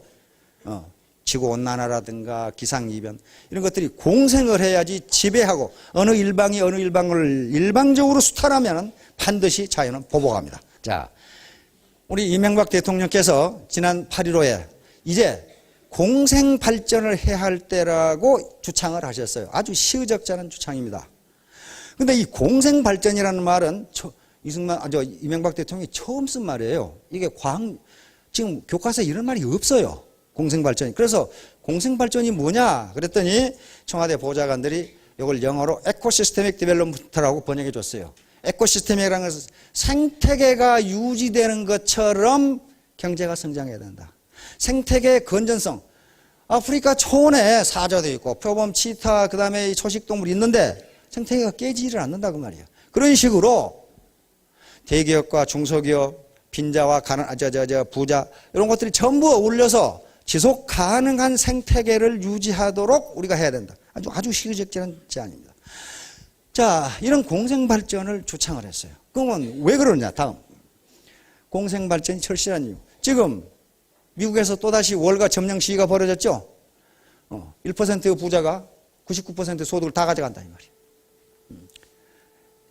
지구온난화라든가 기상이변 이런 것들이 공생을 해야지 지배하고 어느 일방이 어느 일방을 일방적으로 수탈하면 반드시 자연은 보복합니다. 자, 우리 이명박 대통령께서 지난 8.15에 이제 공생 발전을 해야 할 때라고 주창을 하셨어요. 아주 시의적잖은 주창입니다. 근데 이 공생 발전이라는 말은 이명박 대통령이 처음 쓴 말이에요. 이게 지금 교과서에 이런 말이 없어요. 공생 발전이. 그래서 공생 발전이 뭐냐 그랬더니 청와대 보좌관들이 이걸 영어로 에코시스테믹 디벨롭먼트라고 번역해 줬어요. 에코시스템이라는 것은 생태계가 유지되는 것처럼 경제가 성장해야 된다. 생태계 건전성. 아프리카 초원에 사자도 있고 표범, 치타, 그 다음에 초식동물이 있는데 생태계가 깨지지를 않는다 그 말이에요. 그런 식으로 대기업과 중소기업, 빈자와 부자 이런 것들이 전부 어울려서 지속 가능한 생태계를 유지하도록 우리가 해야 된다. 아주 시의적인 제안입니다. 자, 이런 공생 발전을 주창을 했어요. 그러면 왜 그러냐? 다음. 공생 발전이 철실한 이유. 지금 미국에서 또다시 월가 점령 시위가 벌어졌죠? 1%의 부자가 99%의 소득을 다 가져간다 이 말이에요.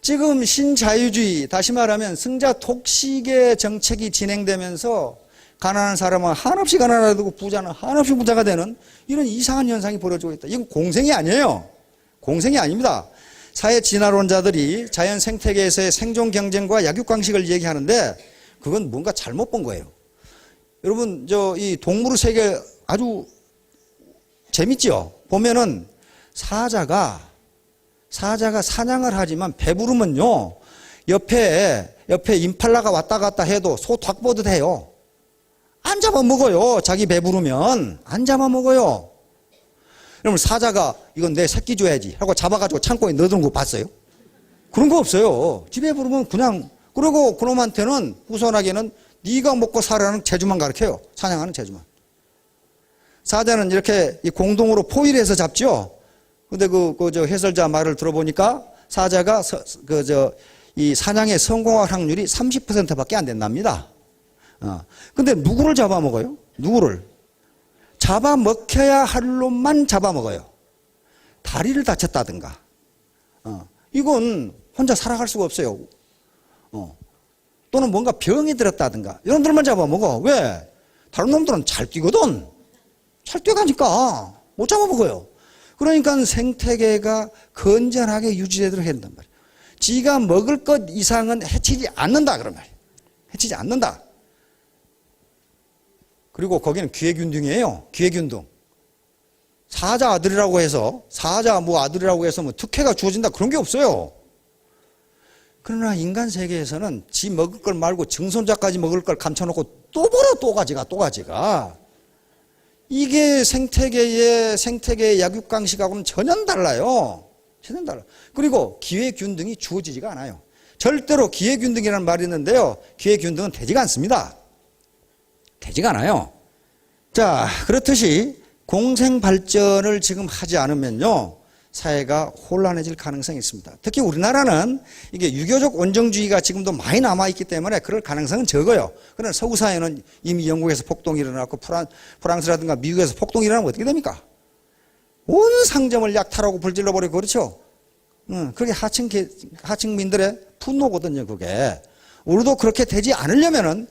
지금 신자유주의, 다시 말하면 승자 독식의 정책이 진행되면서 가난한 사람은 한없이 가난하고 부자는 한없이 부자가 되는 이런 이상한 현상이 벌어지고 있다. 이건 공생이 아니에요. 공생이 아닙니다. 사회 진화론자들이 자연 생태계에서의 생존 경쟁과 약육강식을 얘기하는데 그건 뭔가 잘못 본 거예요. 여러분, 이 동물의 세계 아주 재밌죠? 보면은 사자가 사냥을 하지만 배부르면요, 옆에 임팔라가 왔다 갔다 해도 소 닭보듯 해요. 안 잡아먹어요. 자기 배부르면. 안 잡아먹어요. 그러면 사자가 이건 내 새끼 줘야지 하고 잡아가지고 창고에 넣어두는 거 봤어요? 그런 거 없어요. 집에 부르면 그냥, 그리고 그놈한테는 후손에게는 네가 먹고 살아라는 재주만 가르쳐요. 사냥하는 재주만. 사자는 이렇게 공동으로 포위해서 잡죠. 근데 해설자 말을 들어보니까 사자가 이 사냥에 성공할 확률이 30%밖에 안 된답니다. 근데 누구를 잡아먹어요? 누구를? 잡아먹혀야 할 놈만 잡아먹어요. 다리를 다쳤다든가. 이건 혼자 살아갈 수가 없어요. 또는 뭔가 병이 들었다든가. 이런 놈들만 잡아먹어. 왜? 다른 놈들은 잘 뛰거든. 잘 뛰어가니까 못 잡아먹어요. 그러니까 생태계가 건전하게 유지되도록 해야 된단 말이에요. 지가 먹을 것 이상은 해치지 않는다 그런 말이에요. 해치지 않는다. 그리고 거기는 기회균등이에요. 기회균등. 사자 아들이라고 해서 뭐 특혜가 주어진다 그런 게 없어요. 그러나 인간 세계에서는 지 먹을 걸 말고 증손자까지 먹을 걸 감춰놓고 또 벌어 또 가지가. 이게 생태계의 약육강식하고는 전혀 달라요. 전혀 달라요. 그리고 기회균등이 주어지지가 않아요. 절대로 기회균등이라는 말이 있는데요. 기회균등은 되지가 않습니다. 되지가 않아요. 자, 그렇듯이 공생발전을 지금 하지 않으면요, 사회가 혼란해질 가능성이 있습니다. 특히 우리나라는 이게 유교적 원정주의가 지금도 많이 남아있기 때문에 그럴 가능성은 적어요. 그러나 서구 사회는 이미 영국에서 폭동이 일어났고 프랑스라든가 미국에서 폭동이 일어나면 어떻게 됩니까? 온 상점을 약탈하고 불질러버리고 그렇죠? 그게 하층민들의 분노거든요, 그게. 우리도 그렇게 되지 않으려면은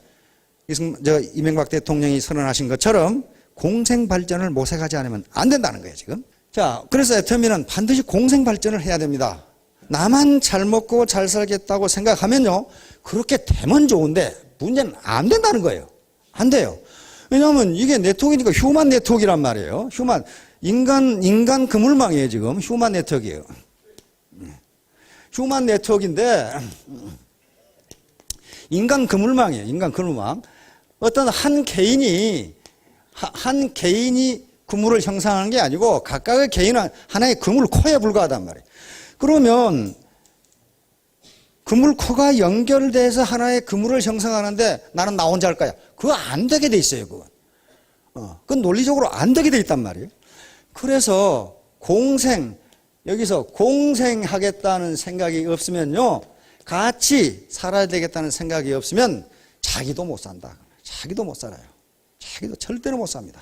이명박 대통령이 선언하신 것처럼 공생발전을 모색하지 않으면 안 된다는 거예요, 지금. 자, 그래서 애터미는 반드시 공생발전을 해야 됩니다. 나만 잘 먹고 잘 살겠다고 생각하면요, 그렇게 되면 좋은데 문제는 안 된다는 거예요. 안 돼요. 왜냐하면 이게 네트워크니까 휴먼 네트워크란 말이에요. 인간 그물망이에요, 지금. 휴먼 네트워크예요. 휴먼 네트워크인데 인간 그물망이에요. 인간 그물망. 어떤 한 개인이 그물을 형성하는 게 아니고 각각의 개인은 하나의 그물코에 불과하단 말이에요. 그러면 그물코가 연결돼서 하나의 그물을 형성하는데 나는 나 혼자 할 거야. 그거 안 되게 돼 있어요, 그건. 그건 논리적으로 안 되게 돼 있단 말이에요. 그래서 여기서 공생하겠다는 생각이 없으면요, 같이 살아야 되겠다는 생각이 없으면 자기도 못 산다. 자기도 못 살아요. 자기도 절대로 못 삽니다.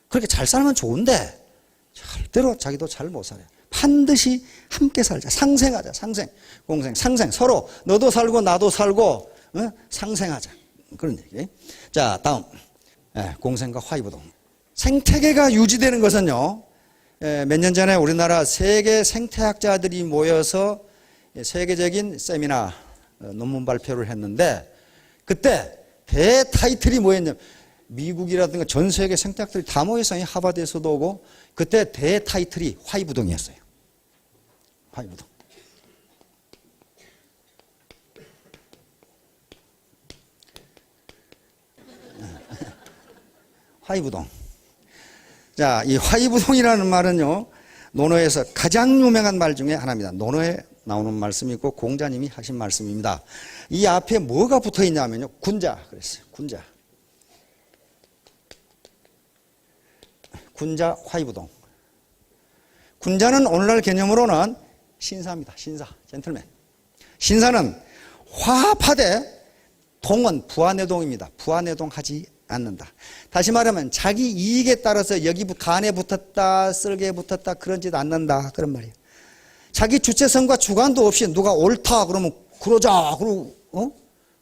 그렇게 잘 살면 좋은데 절대로 자기도 잘 못 살아요. 반드시 함께 살자. 상생하자. 상생. 서로 너도 살고 나도 살고 상생하자. 그런 얘기. 자, 다음. 공생과 화이부동. 생태계가 유지되는 것은요, 몇 년 전에 우리나라 세계 생태학자들이 모여서 세계적인 세미나 논문 발표를 했는데, 그때 대타이틀이 뭐였냐면, 미국이라든가 전 세계 생태학들이 다 모여서 하버드에서도 오고, 그때 대타이틀이 화이부동이었어요. 화이부동. 화이부동. 자, 이 화이부동이라는 말은요, 논어에서 가장 유명한 말 중에 하나입니다. 논어에 나오는 말씀이 있고 공자님이 하신 말씀입니다. 이 앞에 뭐가 붙어 있냐면요, 군자 그랬어요. 군자. 군자 화이부동. 군자는 오늘날 개념으로는 신사입니다. 신사, 젠틀맨. 신사는 화합하되 동은 부안해동입니다. 부안해동하지 않는다. 다시 말하면 자기 이익에 따라서 여기 간에 붙었다, 쓸개에 붙었다, 그런 짓 않는다, 그런 말이에요. 자기 주체성과 주관도 없이 누가 옳다 그러면 그러자, 그러고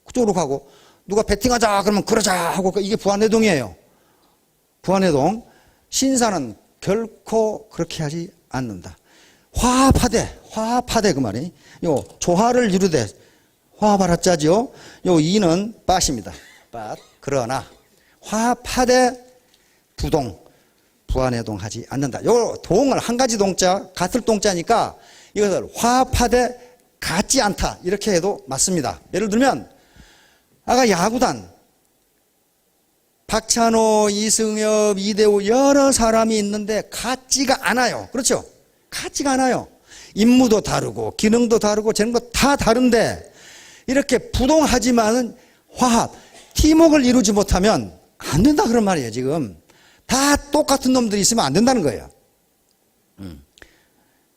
그쪽으로 가고, 누가 배팅하자 그러면 그러자 하고, 이게 부안해동이에요. 부안해동. 신사는 결코 그렇게 하지 않는다. 화합하되 그 말이. 요 조화를 이루되 화합하라 자죠. 요 이는 빠십니다. 빠. 그러나 화합하되 부동, 부안해동하지 않는다. 요 동을 한 가지 동자, 같을 동자니까 이것을 화합하되 같지 않다, 이렇게 해도 맞습니다. 예를 들면 아까 야구단 박찬호, 이승엽, 이대호 여러 사람이 있는데 같지가 않아요. 그렇죠? 같지가 않아요. 임무도 다르고 기능도 다르고 저런 거 다 다른데 이렇게 부동하지만은 화합, 팀워크를 이루지 못하면 안 된다, 그런 말이에요. 지금 다 똑같은 놈들이 있으면 안 된다는 거예요.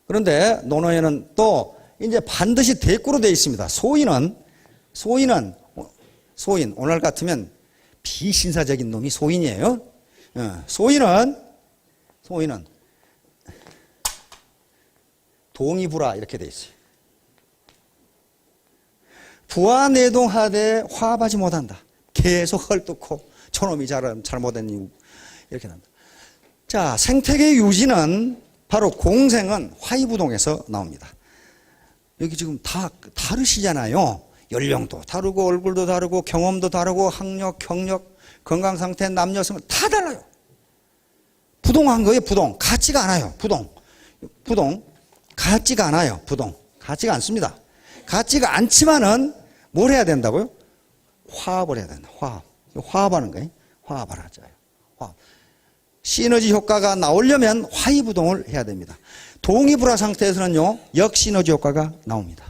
그런데 논어에는 또 이제 반드시 대꾸로 되어 있습니다. 소인은 오늘 같으면 비신사적인 놈이 소인이에요. 소인은 동의부라 이렇게 되어 있어요. 부안해동하되 화합하지 못한다. 계속 헐뜯고 저놈이 잘못한 이유 이렇게 난다. 자, 생태계 유지는 바로 공생은 화이부동에서 나옵니다. 여기 지금 다 다르시잖아요. 연령도 다르고 얼굴도 다르고 경험도 다르고 학력, 경력, 건강상태, 남녀, 성은 다 달라요. 부동한 거예요. 부동. 같지가 않아요. 부동. 같지가 않아요. 부동. 같지가 않습니다. 같지가 않지만은 뭘 해야 된다고요? 화합을 해야 된다. 화합하는 거예요. 화합을 하자요. 화합. 시너지 효과가 나오려면 화이부동을 해야 됩니다. 동의불화 상태에서는요, 역시너지 효과가 나옵니다.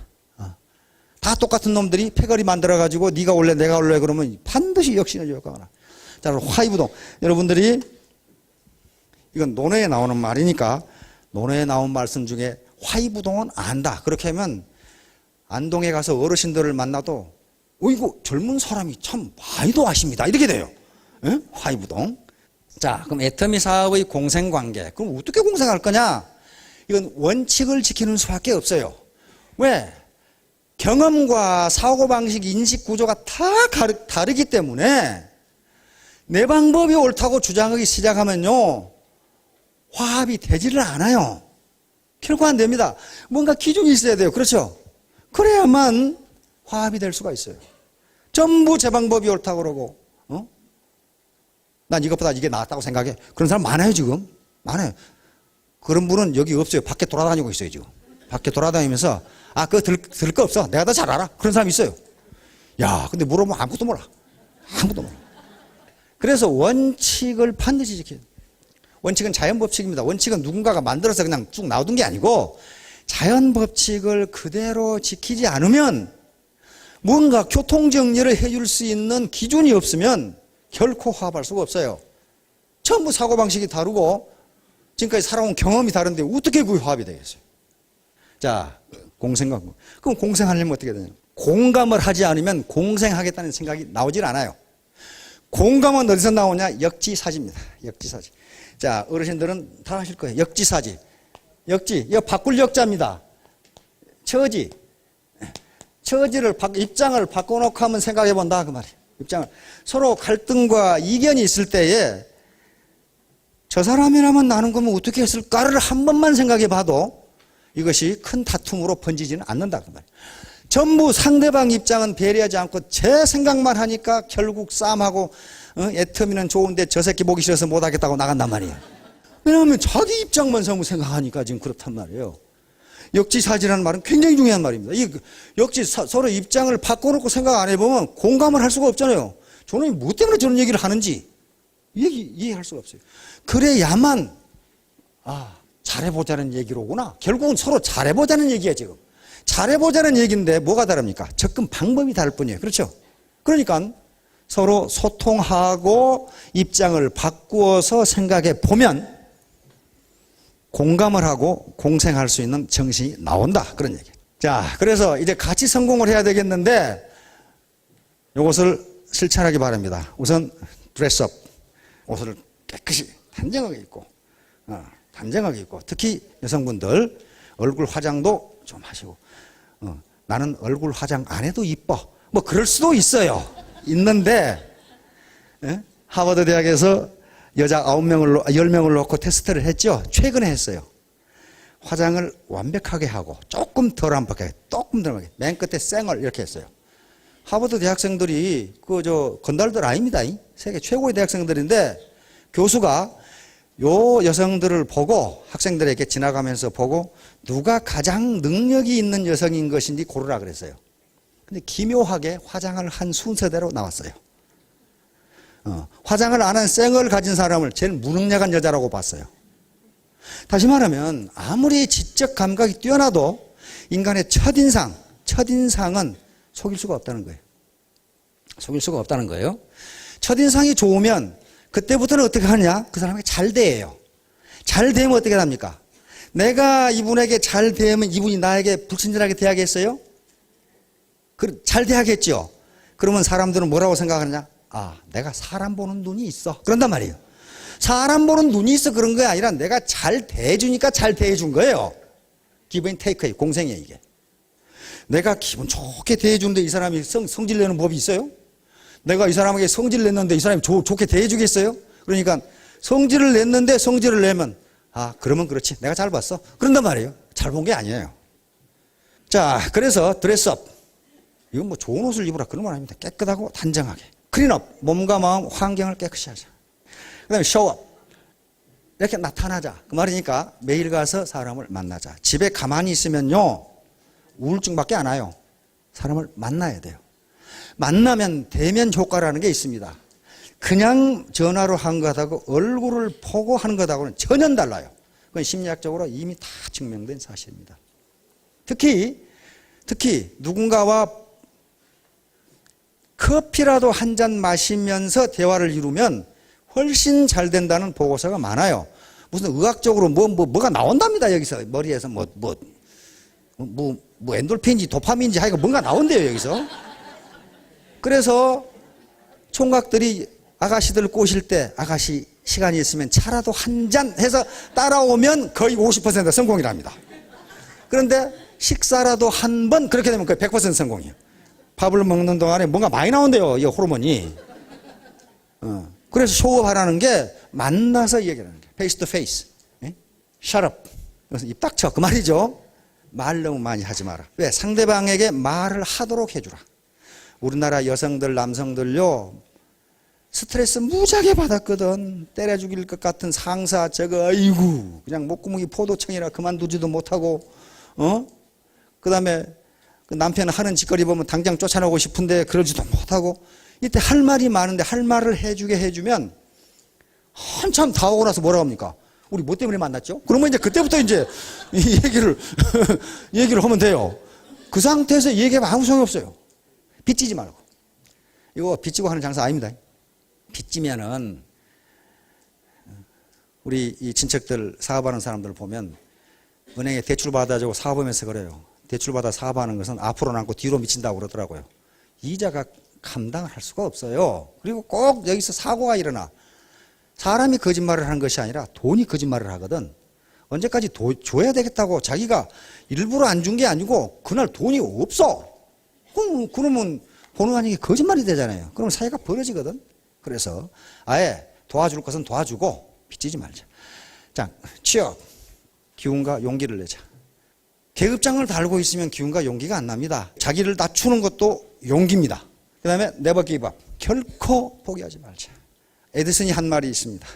다 똑같은 놈들이 패거리 만들어가지고 네가 올래 내가 올래 그러면 반드시 역시너지 효과가 나. 자, 화이부동. 여러분들이 이건 논어에 나오는 말이니까 논어에 나온 말씀 중에 화이부동은 안다. 그렇게 하면 안동에 가서 어르신들을 만나도 어이구 젊은 사람이 참 많이도 아십니다. 이렇게 돼요. 에? 화이부동. 자, 그럼 애터미 사업의 공생관계. 그럼 어떻게 공생할 거냐? 이건 원칙을 지키는 수밖에 없어요. 왜? 경험과 사고방식, 인식구조가 다 다르기 때문에 내 방법이 옳다고 주장하기 시작하면요, 화합이 되지를 않아요. 결코 안 됩니다. 뭔가 기준이 있어야 돼요. 그렇죠? 그래야만 화합이 될 수가 있어요. 전부 제 방법이 옳다고 그러고, 난 이것보다 이게 낫다고 생각해. 그런 사람 많아요, 지금. 많아요. 그런 분은 여기 없어요. 밖에 돌아다니고 있어요, 지금. 밖에 돌아다니면서, 그거 들을 거 없어. 내가 더 잘 알아. 그런 사람이 있어요. 야, 근데 물어보면 아무것도 몰라. 아무것도 몰라. 그래서 원칙을 반드시 지켜야 돼요. 원칙은 자연법칙입니다. 원칙은 누군가가 만들어서 그냥 쭉 놔둔 게 아니고, 자연법칙을 그대로 지키지 않으면 뭔가 교통정리를 해줄 수 있는 기준이 없으면 결코 화합할 수가 없어요. 전부 사고방식이 다르고 지금까지 살아온 경험이 다른데 어떻게 그 화합이 되겠어요? 자, 공생관. 그럼 공생하려면 어떻게 되냐? 공감을 하지 않으면 공생하겠다는 생각이 나오질 않아요. 공감은 어디서 나오냐? 역지사지입니다. 역지사지. 자, 어르신들은 다 하실 거예요. 역지사지. 역지. 이거 바꿀 역자입니다. 처지. 처지를, 입장을 바꿔놓고 한번 생각해 본다. 그 말이에요. 입장을. 서로 갈등과 이견이 있을 때에 저 사람이라면 나는 그러면 어떻게 했을까를 한 번만 생각해 봐도 이것이 큰 다툼으로 번지지는 않는다 그 말이에요. 전부 상대방 입장은 배려하지 않고 제 생각만 하니까 결국 싸움하고 애터미는 좋은데 저 새끼 보기 싫어서 못하겠다고 나간단 말이에요. 왜냐하면 자기 입장만 생각하니까 지금 그렇단 말이에요. 역지사지라는 말은 굉장히 중요한 말입니다. 이 서로 입장을 바꿔놓고 생각 안 해보면 공감을 할 수가 없잖아요. 저는 뭐 때문에 저런 얘기를 하는지 이해할 수가 없어요. 그래야만 잘해보자는 얘기로구나. 결국은 서로 잘해보자는 얘기야 지금. 잘해보자는 얘기인데 뭐가 다릅니까? 접근 방법이 다를 뿐이에요. 그렇죠? 그러니까 서로 소통하고 입장을 바꾸어서 생각해 보면 공감을 하고 공생할 수 있는 정신이 나온다. 그런 얘기예요. 자, 그래서 이제 같이 성공을 해야 되겠는데 이것을 실천하기 바랍니다. 우선 드레스업, 옷을 깨끗이 단정하게 입고 특히 여성분들 얼굴 화장도 좀 하시고 나는 얼굴 화장 안 해도 이뻐 뭐 그럴 수도 있어요. 있는데 하버드 대학에서 여자 10명을 놓고 테스트를 했죠. 최근에 했어요. 화장을 완벽하게 하고 조금 덜 완벽하게 맨 끝에 쌩얼 이렇게 했어요. 하버드 대학생들이 건달들 아닙니다. 세계 최고의 대학생들인데 교수가 요 여성들을 보고 학생들에게 지나가면서 보고 누가 가장 능력이 있는 여성인 것인지 고르라 그랬어요. 근데 기묘하게 화장을 한 순서대로 나왔어요. 화장을 안 한 쌩얼 가진 사람을 제일 무능력한 여자라고 봤어요. 다시 말하면 아무리 지적 감각이 뛰어나도 인간의 첫인상은 속일 수가 없다는 거예요. 속일 수가 없다는 거예요. 첫인상이 좋으면 그때부터는 어떻게 하느냐? 그 사람에게 잘 대해요. 잘 대면 어떻게 합니까? 내가 이분에게 잘 대하면 이분이 나에게 불친절하게 대하겠어요? 잘 대하겠죠. 그러면 사람들은 뭐라고 생각하느냐? 내가 사람 보는 눈이 있어. 그런단 말이에요. 사람 보는 눈이 있어 그런 게 아니라 내가 잘 대해주니까 잘 대해준 거예요. 기브 앤 테이크예요. 공생이에요 이게. 내가 기분 좋게 대해주는데 이 사람이 성질 내는 법이 있어요? 내가 이 사람에게 성질 냈는데 이 사람이 좋게 대해주겠어요? 그러니까 성질을 냈는데 성질을 내면 그러면 그렇지. 내가 잘 봤어. 그런단 말이에요. 잘 본 게 아니에요. 자, 그래서 드레스업. 이건 뭐 좋은 옷을 입으라 그런 건 아닙니다. 깨끗하고 단정하게. 클린업. 몸과 마음, 환경을 깨끗이 하자. 그 다음에 쇼업. 이렇게 나타나자. 그 말이니까 매일 가서 사람을 만나자. 집에 가만히 있으면요. 우울증밖에 안 와요. 사람을 만나야 돼요. 만나면 대면 효과라는 게 있습니다. 그냥 전화로 한 것하고 얼굴을 보고 하는 것하고는 전혀 달라요. 그건 심리학적으로 이미 다 증명된 사실입니다. 특히 누군가와 커피라도 한 잔 마시면서 대화를 이루면 훨씬 잘 된다는 보고서가 많아요. 무슨 의학적으로 뭐가 나온답니다. 여기서 머리에서 엔돌핀인지 도파민인지 하여간 뭔가 나온대요 여기서. 그래서 총각들이 아가씨들 꼬실 때 아가씨 시간이 있으면 차라도 한 잔 해서 따라오면 거의 50% 성공이랍니다. 그런데 식사라도 한 번 그렇게 되면 거의 100% 성공이에요. 밥을 먹는 동안에 뭔가 많이 나온대요. 이 호르몬이. 그래서 쇼업하라는 게 만나서 얘기하는 게 페이스 투 페이스. Shut up. 그래서 입 닥쳐. 그 말이죠. 말 너무 많이 하지 마라. 왜? 상대방에게 말을 하도록 해주라. 우리나라 여성들, 남성들요, 스트레스 무지하게 받았거든. 때려 죽일 것 같은 상사, 아이고, 그냥 목구멍이 포도청이라 그만두지도 못하고, 그 다음에 그 남편 하는 짓거리 보면 당장 쫓아나오고 싶은데 그러지도 못하고, 이때 할 말이 많은데 할 말을 해주면 한참 다 오고 나서 뭐라고 합니까? 우리 뭐 때문에 만났죠? 그러면 이제 그때부터 이제 이 얘기를 하면 돼요. 그 상태에서 얘기하면 아무 소용이 없어요. 빚지지 말고. 이거 빚지고 하는 장사 아닙니다. 빚지면은 우리 이 친척들 사업하는 사람들 보면 은행에 대출 받아주고 사업하면서 그래요. 대출 받아 사업하는 것은 앞으로 남고 뒤로 미친다고 그러더라고요. 이자가 감당을 할 수가 없어요. 그리고 꼭 여기서 사고가 일어나. 사람이 거짓말을 하는 것이 아니라 돈이 거짓말을 하거든. 언제까지 줘야 되겠다고 자기가 일부러 안 준 게 아니고 그날 돈이 없어. 그러면 본의 아니게 거짓말이 되잖아요. 그러면 사회가 벌어지거든. 그래서 아예 도와줄 것은 도와주고 빚지지 말자. 자, 취업. 기운과 용기를 내자. 계급장을 달고 있으면 기운과 용기가 안 납니다. 자기를 낮추는 것도 용기입니다. 그 다음에 never give up. 결코 포기하지 말자. 에디슨이 한 말이 있습니다.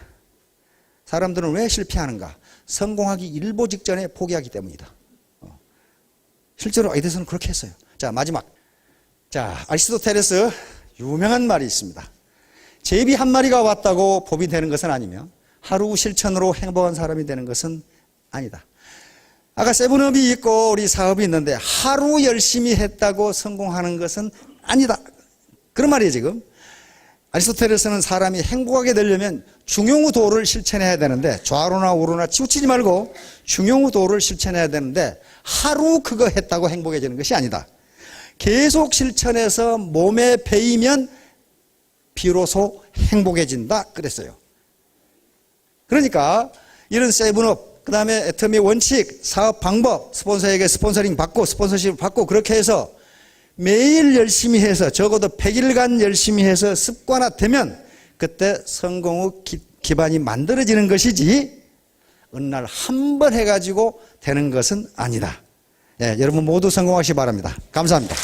사람들은 왜 실패하는가? 성공하기 일보 직전에 포기하기 때문이다. 실제로 에디슨은 그렇게 했어요. 자, 마지막. 자, 아리스토텔레스 유명한 말이 있습니다. 제비 한 마리가 왔다고 법이 되는 것은 아니며 하루 실천으로 행복한 사람이 되는 것은 아니다. 아까 세븐업이 있고 우리 사업이 있는데 하루 열심히 했다고 성공하는 것은 아니다. 그런 말이에요, 지금. 아리스토텔레스는 사람이 행복하게 되려면 중용우도를 실천해야 되는데 좌로나 우로나 치우치지 말고 중용우도를 실천해야 되는데 하루 그거 했다고 행복해지는 것이 아니다. 계속 실천해서 몸에 배이면 비로소 행복해진다 그랬어요. 그러니까 이런 세븐업, 그 다음에 애터미 원칙, 사업 방법, 스폰서에게 스폰서링 받고 스폰서십 받고 그렇게 해서 매일 열심히 해서 적어도 100일간 열심히 해서 습관화되면 그때 성공의 기반이 만들어지는 것이지 어느 날 한 번 해가지고 되는 것은 아니다. 예, 여러분 모두 성공하시기 바랍니다. 감사합니다.